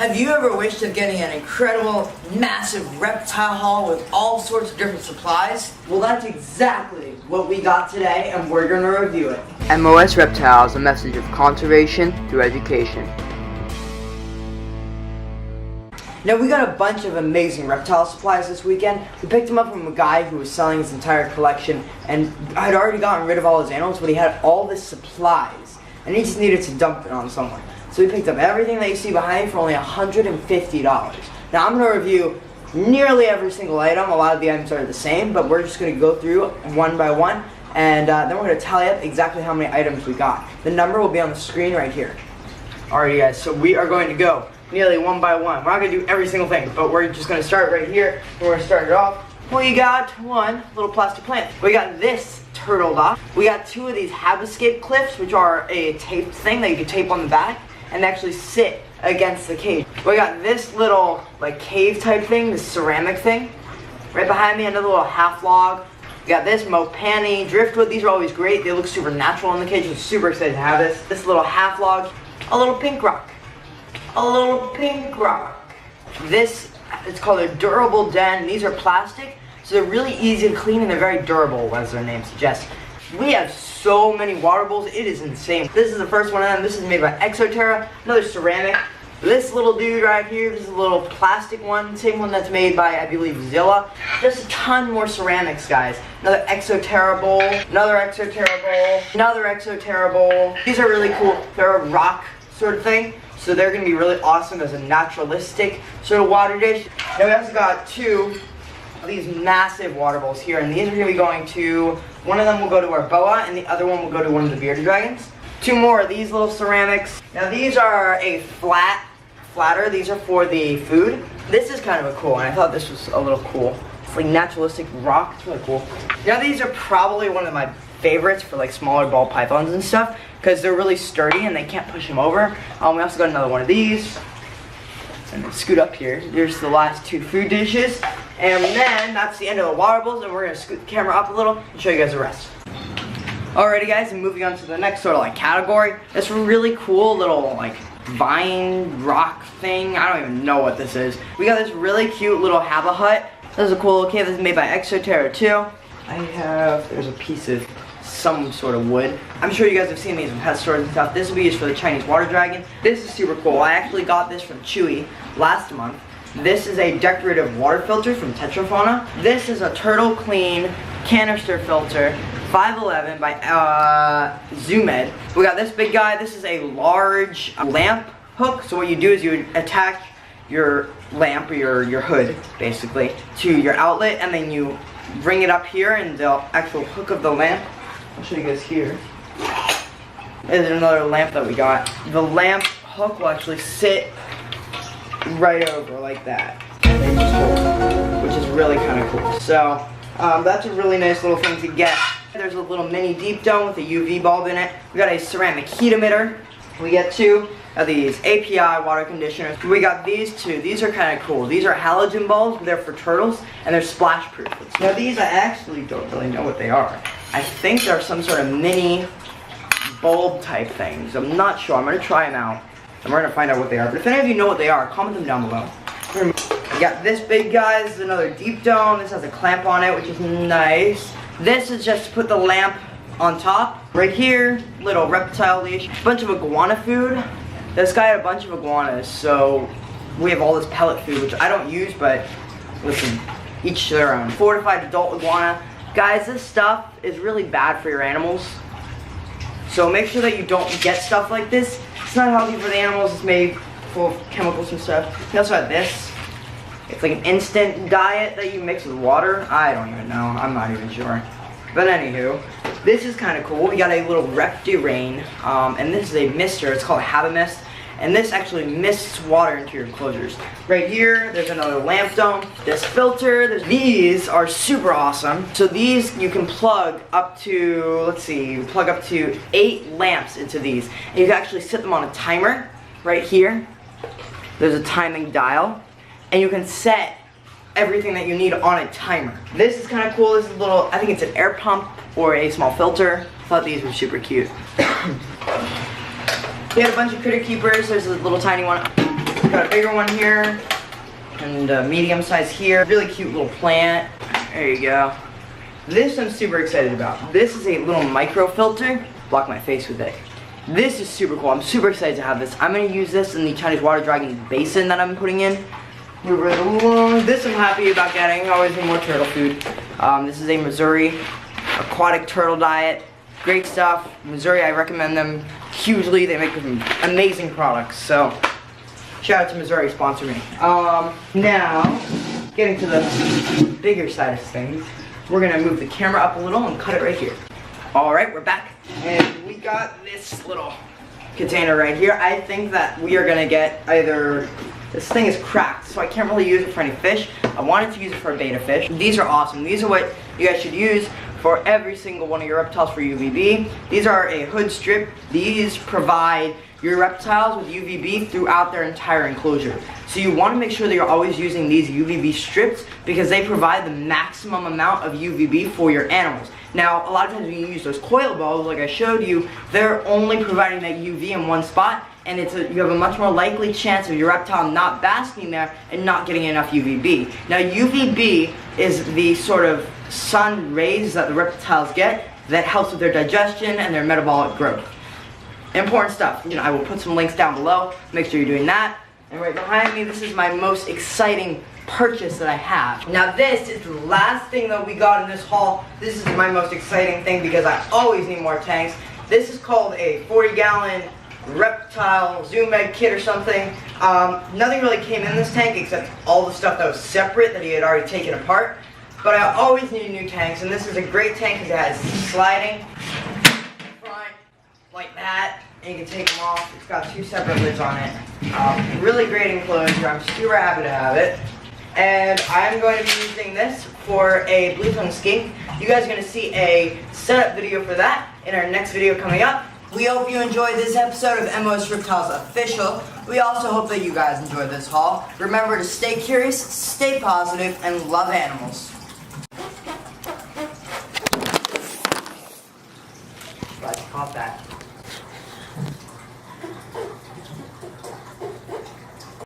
Have you ever wished of getting an incredible, massive reptile haul with all sorts of different supplies? Well, that's exactly what we got today, and we're going to review it. MOS Reptiles, a message of conservation through education. Now, we got a bunch of amazing reptile supplies this weekend. We picked them up from a guy who was selling his entire collection, and had already gotten rid of all his animals, but he had all the supplies, and he just needed to dump it on someone. So we picked up everything that you see behind me for only $150. Now, I'm going to review nearly every single item. A lot of the items are the same, but we're just going to go through one by one, and then we're going to tally up exactly how many items we got. The number will be on the screen right here. Alrighty, guys, so we are going to go nearly one by one. We're not going to do every single thing, but we're just going to start right here. We're going to start it off. We got one little plastic plant. We got this turtle dock. We got two of these habescape clips, which are a taped thing that you can tape on the back and actually sit against the cage. We got this little like cave type thing, this ceramic thing. Right behind me, another little half log. We got this Mopani driftwood. These are always great. They look super natural in the cage. I'm super excited to have this. This little half log. A little pink rock. A little pink rock. This, it's called a durable den. These are plastic, so they're really easy to clean and they're very durable, as their name suggests. We have so many water bowls, it is insane. This is the first one of them. This is made by Exoterra, another ceramic. This little dude right here, this is a little plastic one, same one that's made by, I believe, Zilla. Just a ton more ceramics, guys. Another Exoterra bowl, another Exoterra bowl, another Exoterra bowl. These are really cool. They're a rock sort of thing, so they're gonna be really awesome as a naturalistic sort of water dish. Now we also got two of these massive water bowls here, and these are gonna be going to, one of them will go to our boa, and the other one will go to one of the bearded dragons. Two more of these little ceramics. Now these are a flatter. These are for the food. This is kind of a cool one. I thought this was a little cool. It's like naturalistic rock. It's really cool. Now these are probably one of my favorites for like smaller ball pythons and stuff because they're really sturdy and they can't push them over. We also got another one of these. And then scoot up here. There's the last two food dishes. And then that's the end of the water bowls, and we're going to scoot the camera up a little and show you guys the rest. Alrighty guys, and moving on to the next sort of like category. This really cool little like vine rock thing. I don't even know what this is. We got this really cute little Haba hut. This is a cool little cave. This is made by Exoterra too. There's a piece of some sort of wood. I'm sure you guys have seen these in pet stores and stuff. This will be used for the Chinese water dragon. This is super cool. I actually got this from Chewy last month. This is a decorative water filter from Tetrafauna. This is a Turtle Clean canister filter, 511 by Zoomed. We got this big guy. This is a large lamp hook. So what you do is you attach your lamp or your hood basically to your outlet, and then you bring it up here, and the actual hook of the lamp, I'll show you guys here. There's another lamp that we got. The lamp hook will actually sit right over like that, and they just hold, which is really kind of cool. So that's a really nice little thing to get. There's a little mini deep dome with a UV bulb in it. We got a ceramic heat emitter. We get two of these API water conditioners. We got these two. These are kind of cool. These are halogen bulbs. They're for turtles, and they're splash proof. Now these, I actually don't really know what they are. I think they're some sort of mini bulb type things. I'm not sure. I'm going to try them out, and we're going to find out what they are. But if any of you know what they are, comment them down below. We got this big guy. This is another deep dome. This has a clamp on it, which is nice. This is just to put the lamp on top. Right here, little reptile leash. Bunch of iguana food. This guy had a bunch of iguanas, so we have all this pellet food, which I don't use, but listen, each to their own. Fortified adult iguana. Guys, this stuff is really bad for your animals, so make sure that you don't get stuff like this. It's not healthy for the animals. It's made full of chemicals and stuff. We also have this. It's like an instant diet that you mix with water. I don't even know. I'm not even sure. But anywho, this is kind of cool. We got a little Reptile, and this is a mister. It's called a Haba Mist, and this actually mists water into your enclosures. Right here, there's another lamp dome. This filter. These are super awesome. So these you can plug up to, let's see, plug up to 8 lamps into these, and you can actually set them on a timer. Right here, there's a timing dial, and you can set everything that you need on a timer. This is kind of cool. This is a little, I think it's an air pump or a small filter. I thought these were super cute. We had a bunch of critter keepers. There's a little tiny one Got a bigger one here, and a medium size here. Really cute little plant. There you go. This I'm super excited about. This is a little micro filter. Block my face with it. This is super cool. I'm super excited to have this. I'm going to use this in the Chinese water dragon basin that I'm putting in. Move right along. This I'm happy about getting. I always need more turtle food. This is a Missouri aquatic turtle diet. Great stuff. Missouri, I recommend them hugely. They make amazing products. So, shout out to Missouri, sponsor me. Now, getting to the bigger side of things, we're going to move the camera up a little and cut it right here. Alright, we're back. And we got this little container right here. I think that we are going to get either... This thing is cracked, so I can't really use it for any fish. I wanted to use it for a betta fish. These are awesome. These are what you guys should use for every single one of your reptiles for UVB. These are a hood strip. These provide your reptiles with UVB throughout their entire enclosure. So you want to make sure that you're always using these UVB strips because they provide the maximum amount of UVB for your animals. Now, a lot of times when you use those coil bulbs, like I showed you, they're only providing that UV in one spot, and you have a much more likely chance of your reptile not basking there and not getting enough UVB. Now, UVB is the sort of sun rays that the reptiles get that helps with their digestion and their metabolic growth. Important stuff. I will put some links down below. Make sure you're doing that. And right behind me, this is my most exciting purchase that I have. Now this is the last thing that we got in this haul. This is my most exciting thing because I always need more tanks. This is called a 40-gallon Reptile Zoom Med kit or something. Nothing really came in this tank except all the stuff that was separate that he had already taken apart. But I always need new tanks, and this is a great tank because it has sliding front like that, and you can take them off. It's got 2 separate lids on it. Really great enclosure. I'm super happy to have it. And I'm going to be using this for a blue tongue skink. You guys are going to see a setup video for that in our next video coming up. We hope you enjoyed this episode of MOS Reptiles Official. We also hope that you guys enjoyed this haul. Remember to stay curious, stay positive, and love animals. Glad you caught that.